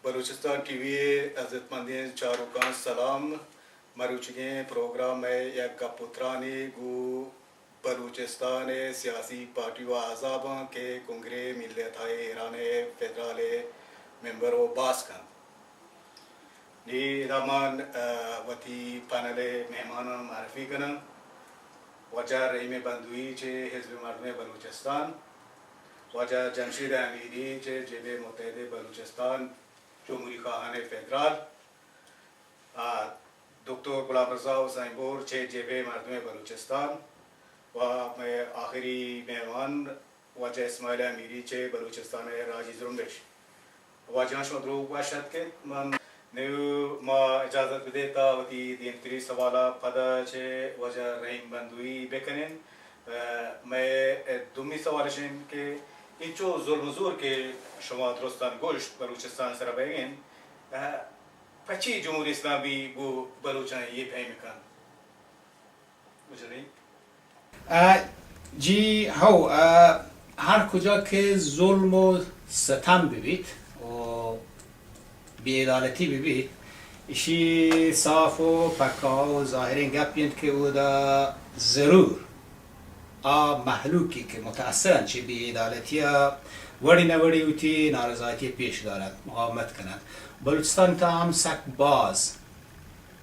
बलूचिस्तान टीवी अज़तमंदीन चारुकान सलाम मरुचगे प्रोग्राम में एक पुत्रानी गु बलूचिस्तान सियासी पार्टी व अहज़ाब के कुंगरे मिल्लत ईरान फेडरल मेंबर व बासकन नी रमान वती पैनल मेहमान मारफी कन वजह रहीम बंदुई चे हिज़्ब मर्दम बलूचिस्तान वजह जमशीद अमीरी चे जेबे मुत्तहिद बलूचिस्तान जमहूरी खान फेडरल डॉक्टर गुलाम रज़ा हुसैनपुर चे जेबे मर्दम बलूचिस्तान व मैं आखिरी मेहमान वजह इस्माइल अमीरी चे बलूचिस्तान राजी जुम्बिश वजह शद्रू वशत के मन नेव मा इजाज़त देता वती दिन सवाला पदा चे वजह रहीम बंदुई बेकनेन मैं दुमी सवाल के इंचो जुल्म के शुमा दुरुस्तान गोश्त बलूचिस्तान सर बेगेन पची जमहूरी इस्लामी गो बलूचान ये फहमिकान जी हाँ हर कुजा के जुल्म व सितम बिबित और बेअदालती बिबित इसी साफ व पक्का व ज़ाहिर गपियन के उदा ज़रूर महलूकी के मुतासरन चे बेअदालतिया वड़ी न वड़ी उठी नारज़ाती पेश दारत मुक़ावमत कना बलूचिस्तान ताम सकबाज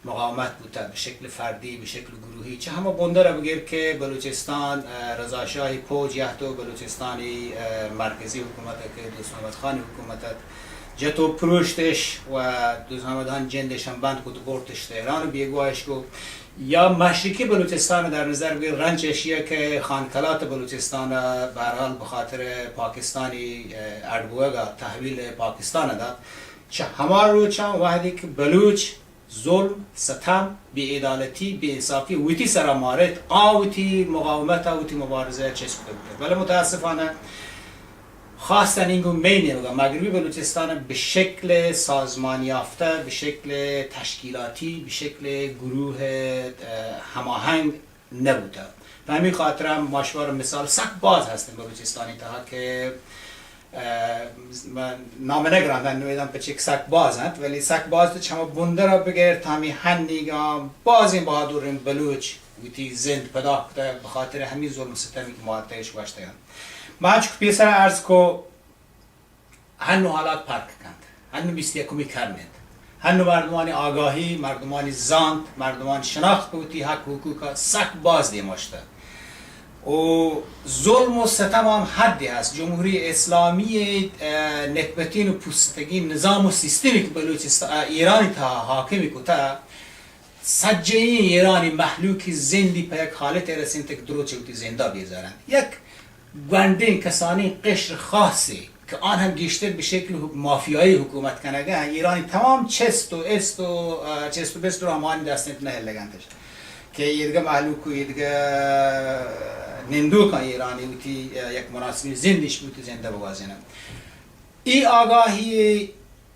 मुक़ावमत बुता बशक्ल फर्दी बशक्ल गुरूही चे हम बंदर बगैर के बलूचिस्तान रज़ा शाही फौज या तो बलूचिस्तानी मरकज़ी हुकूमत के दोस्त महमद खान हुकूमत जतो प्रोश्तेश व दोस्त महमद खान जंदेश हम बंद को तो बोर्तश तेहरान बेगवाइश को या मशरकी बलूचिस्तान در نظر بگیر رنج اشیا که خانکلات بلوچستان به هر حال بخاطر پاکستانی اردوگا تحویل پاکستان داد چه همه رو چند واحدی که بلوچ ظلم ستم بی‌عدالتی بی‌انصافی ویتی سرمارت آوتی مقاومت آوتی مبارزه چیز کرده ولی متاسفانه خواستن اینگو مینه مغربی بلوچستان به شکل سازمانی یافته به شکل تشکیلاتی به شکل گروه هماهنگ نبوده و همین خاطر هم ماشوار مثال سک باز هستن بلوچستانی تا که نام نگراندن نویدن پچک سک باز هست ولی سک باز تو چما بنده را بگیر تامی هنیگا باز این بهادورین بلوچ ویتی زند پدا کده بخاطر همین ظلم ستمی که معاتیش وشته هست ما چک پیسر عرض کو هنو حالات پرک کند هنو بیستی یکمی کرمید هنو مردمانی آگاهی مردمانی زاند مردمانی شناخت بودی حق و حقوق سک باز دیماشته و ظلم و ستم هم حدی هست جمهوری اسلامی نکبتین و پوستگی نظام و سیستمی که بلوچستان ایرانی تا حاکمی کتا سجه ایرانی محلوکی زندی پا یک حالت رسین تک درو چوتی زنده بیزارند یک گوندین کسانی قشر خاصی که آن هم گیشتر به شکل مافیایی حکومت کنگه ایرانی تمام چست و است و چست و بست رو همانی دستنت نه لگندش که یه محلوک و یه نندوک ایرانی بودی یک مناسبی زندش بودی زنده بوازینه ای آگاهی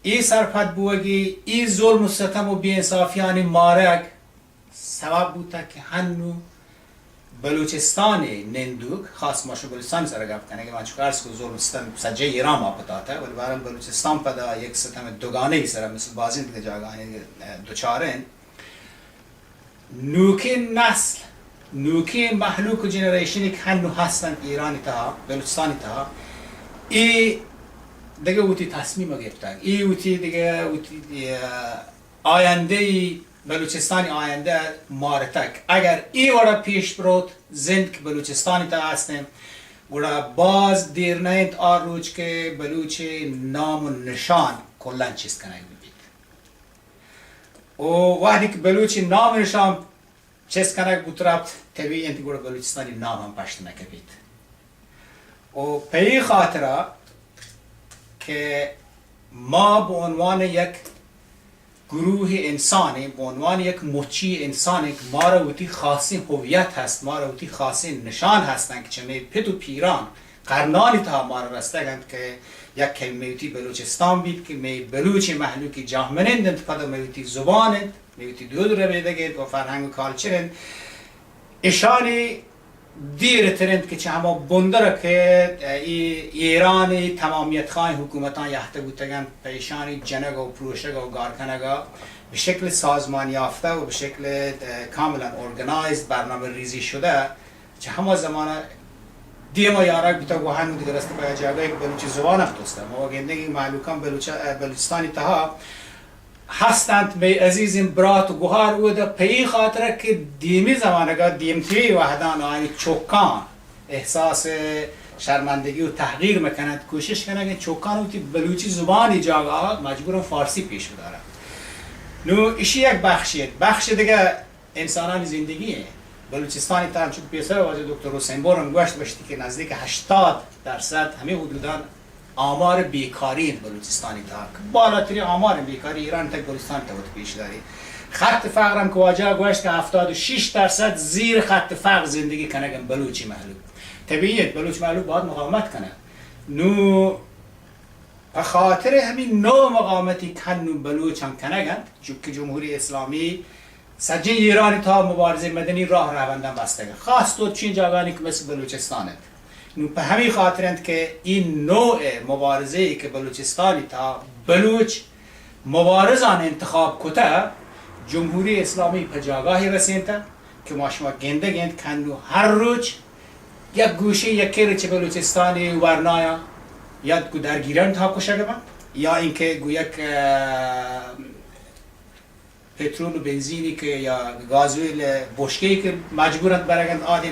ای سرپد بوگی ای ظلم و ستم و بی‌انصافیانی مارگ سبب بوده که هنو بلوچستان نندوک خاص ماشو بلوچستان سر گفت کنه که من چکار است که ظلم ستم سجه ایران ما پتاته ولی برای بلوچستان پدا یک ستم دوگانه سر مثل بازین که جاگانی دوچارن نوکی نسل نوکی محلوک و جنریشنی که هنو هستن ایرانی تا بلوچستانی تا ای دیگه اوتی تصمیم گرفتن ای اوتی دیگه اوتی آینده بلوچستانی آینده مارتک اگر ای وڑا پیش برود زند که بلوچستانی تا هستیم وڑا باز دیر نیند آر روچ که بلوچ نام و نشان کلن چیز کنه بید و وقتی که بلوچ نام و نشان چیز کنه بود رابط طبیعی انتی وڑا بلوچستانی نام هم پشت نکبید و پی خاطره که ما به عنوان یک گروه انسانی به عنوان یک مچی انسانی که ما را وتی خاصی هویت هست ما را وتی خاصی نشان هستند که چه پدو پیران قرنانی تا ما را رستگند که یک کلمه وتی بلوچستان بید که می بلوچ محلوکی جامنند پدا می وتی زبانند می وتی دود رو بیدگید و فرهنگ و کالچرند اشانی دیر ترند که چه همه بندره که ایران تمامیت خواهی حکومتان یحته بودتگن پیشانی جنگ و پروشگ و گارکنگا به شکل سازمان یافته و به شکل کاملا ارگنایزد برنامه ریزی شده چه همه زمانه دیما یارک بیتا گو هنو دیگر است باید جاگه که بلوچی زبان افتوسته ما گندگی معلوکان بلوچستانی تها هستند می عزیزیم برات و گوهار بوده پی خاطره که دیمی زمانگاه دیمتوی وحدان آنی چوکان احساس شرمندگی و تحقیر میکنند کوشش کنند که چوکان و بلوچی زبانی جاگه مجبورم فارسی پیش بدارم نو ایشی یک بخشیه بخش دیگه انسانان زندگیه بلوچستانی تا چون پیسر واجه دکتر حسین بورم گوشت باشتی که نزدیک 80% همه حدودان آمار بیکاری بلوچستانی تا بالاتری آمار بیکاری ایران تا بلوچستان تا پیش داری خط فقرم که واجه گوشت که 76% زیر خط فقر زندگی کنگن بلوچی محلوب طبیعیت بلوچ محلوب باید مقاومت کنه نو خاطر همین نوع مقاومتی کنو بلوچ هم کنگن که جمهوری اسلامی سجه ایرانی تا مبارزه مدنی راه روندن بستگه خاص تو چین جاگانی که مثل بلوچستانه نو به همین خاطرند که این نوع مبارزه ای که بلوچستانی تا بلوچ مبارزان انتخاب کته جمهوری اسلامی به جاگاهی رسیده که ما شما گنده گند کنو هر روز یک گوشه یک کرچ بلوچستانی ورنایا یا گو درگیران تا کشه گبن یا اینکه گو یک پترول و بنزینی که یا گازوئیل بشکه‌ای که مجبورند برگند آدم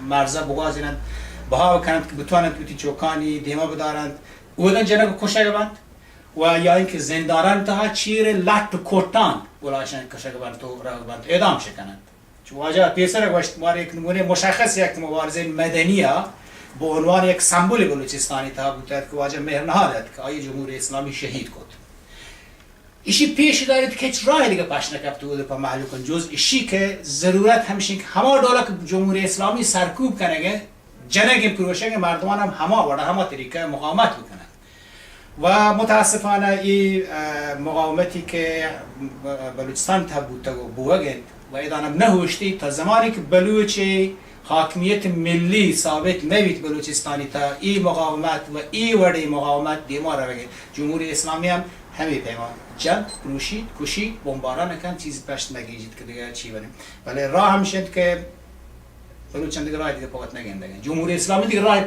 مرزا بگازینند بها بکنند که بتوانند توی چوکانی دیما بدارند اودن جنگ کشه گبند و یا اینکه زنداران تا چیر لط و کتان ولاشن کشه گبند تو را گبند اعدام شکنند چون واجه پیسر گوشت مار یک نمونه مشخص یک مبارزه مدنیه به عنوان یک سمبل بلوچستانی تا بود که واجه مهرنهاد که آیه جمهوری اسلامی شهید کد ایشی پیش دارید که هیچ راه دیگه پاش نکبته بوده پا محلوکن جز ایشی که ضرورت همیشه که همه دوله که جمهوری اسلامی سرکوب کنه جنگ پروشه که مردمان هم همه طریقه مقاومت بکنن و متاسفانه این مقاومتی که بلوچستان تا بوده و ایدانم نهوشتی تا زمانی که بلوچی حاکمیت ملی ثابت نوید بلوچستانی تا این مقاومت و این وڑی مقاومت دیما رو بگه جمهوری اسلامی هم همین پیمان جنگ روشید کشید بمباران نکن چیزی پشت نگیجید که دیگه چی بریم ولی راه همیشه که بلوچستان دیگه راه دیگه پاوت نگیندگن جمهوری اسلامی دیگه راه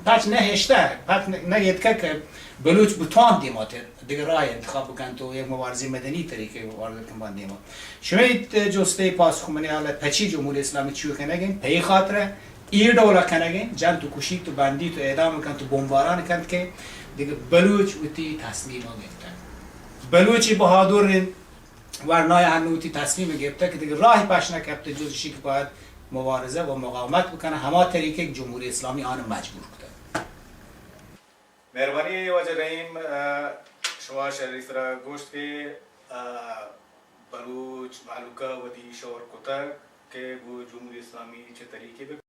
پچ نهشته پچ نگید که بلوچ بتوان دیماتر دیگه راه انتخاب بکن تو یک مبارزه مدنی طریقه وارد کن با دیما شمید جسته پاسخمنی حالا پچی جمهوری اسلامی چیو کنگن پی خاطر ایر دولا کنگن جنگ تو کشید تو بندی تو اعدام کن تو بمباران کن که دیگه بلوچ وتی تصمیم گرفتن بلوچی بهادر ورنای هنوتی تصمیم گرفته که دیگه راهی پاش نکرده جز چیزی که باید مبارزه و مقاومت بکنه همه طریقه جمهوری اسلامی آن مجبور کرده. مهربانی وجه رحیم شما شریف را گوشت که بلوچ معلوکه و دی شور کتر که جمهوری اسلامی چه طریقه